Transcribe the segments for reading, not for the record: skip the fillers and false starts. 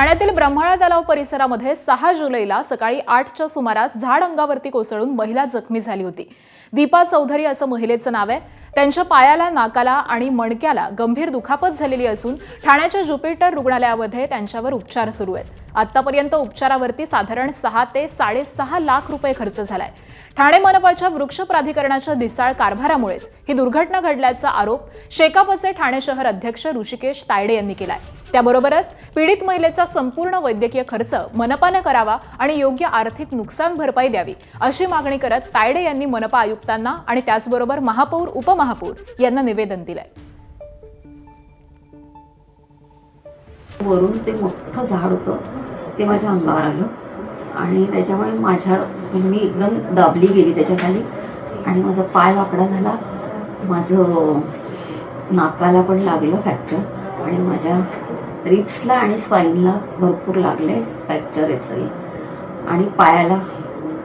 ठाण्यातील ब्रह्मळा तलाव परिसरामध्ये 6 जुलैला सकाळी 8च्या सुमारास झाड अंगावरती कोसळून महिला जखमी झाली होती। दीपा चौधरी असं महिलेचं नाव आहे। त्यांच्या पायाला, नाकाला आणि मणक्याला गंभीर दुखापत झालेली असून ठाण्याच्या ज्युपिटर रुग्णालयामध्ये त्यांच्यावर उपचार सुरू आहेत। आतापर्यंत उपचारावरती साधारण 6 ते 6.5 लाख रुपये खर्च झालाय। ठाणे मनपाच्या वृक्ष प्राधिकरणाच्या दिसाळ कारभारामुळेच ही दुर्घटना घडल्याचा आरोप शेकापचे ठाणे शहर अध्यक्ष ऋषिकेश तायडे यांनी केलाय। त्याबरोबरच पीडित महिलेचा संपूर्ण वैद्यकीय खर्च मनपाने करावा आणि योग्य आर्थिक नुकसान भरपाई द्यावी अशी मागणी करत तायडे यांनी मनपा आयुक्तांना आणि त्याचबरोबर महापौर, उपमहापौर यांना निवेदन दिलंय। वरून ते मोठं झाड होतं ते माझ्या अंगावर आलं आणि त्याच्यामुळे मी एकदम दाबली गेली त्याच्या खाली आणि माझा पाय वाकडा झाला। माझं नाकाला पण लागलं फ्रॅक्चर आणि माझ्या रिब्सला आणि स्पाईनला भरपूर लागले फ्रॅक्चर आहे सगळे आणि पायाला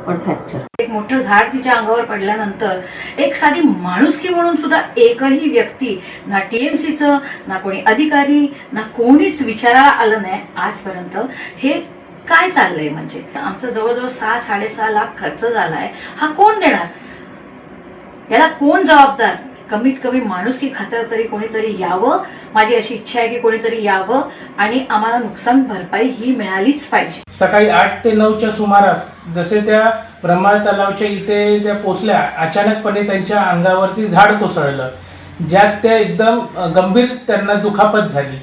पण फ्रॅक्चर। एक मोठं झाड तिच्या अंगावर पडल्यानंतर एक साधी माणुसकी म्हणून सुद्धा एकही व्यक्ती, ना टीएमसीचं, ना कोणी अधिकारी, ना कोणीच विचारायला आलं नाही आजपर्यंत। हे काय चाललंय? म्हणजे आमचं जवळजवळ 6-6.5 लाख खर्च झालाय, हा कोण देणार? याला कोण जबाबदार? कमीत कमी माणुसकी खातर तरी कोणीतरी यावं। माझी अशी इच्छा आहे की कोणीतरी यावं आणि आम्हाला नुकसान भरपाई ही मिळालीच पाहिजे। सकाळी 8 ते 9च्या सुमारास जसे त्या ब्रह्मळा तलावच्या इथे त्या पोचल्या, अचानकपणे त्यांच्या अंगावरती झाड कोसळलं, ज्यात त्या एकदम गंभीर त्यांना दुखापत झाली।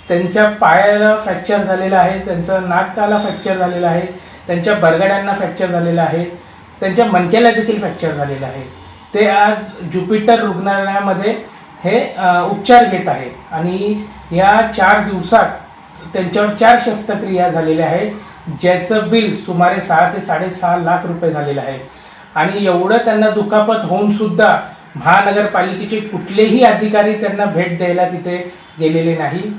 त्यांच्या पायाला फ्रॅक्चर झालेला आहे, त्यांचं नाकाला फ्रॅक्चर झालेला आहे, त्यांच्या बरगड्यांना फ्रॅक्चर झालेला आहे, त्यांच्या मणक्याला देखील फ्रॅक्चर झालेला आहे। ते आज ज्युपिटर रुग्णालयामध्ये हे उपचार घेत आहेत आणि या 4 दिवसात त्यांच्यावर 4 शस्त्रक्रिया झालेल्या आहेत, ज्याचं बिल सुमारे 6 ते 6.5 लाख रुपये झालेलं आहे। आणि एवढं त्यांना दुखापत होऊन सुद्धा महानगरपालिकेचे कुठलेही अधिकारी त्यांना भेट द्यायला तिथे गेलेले नाही।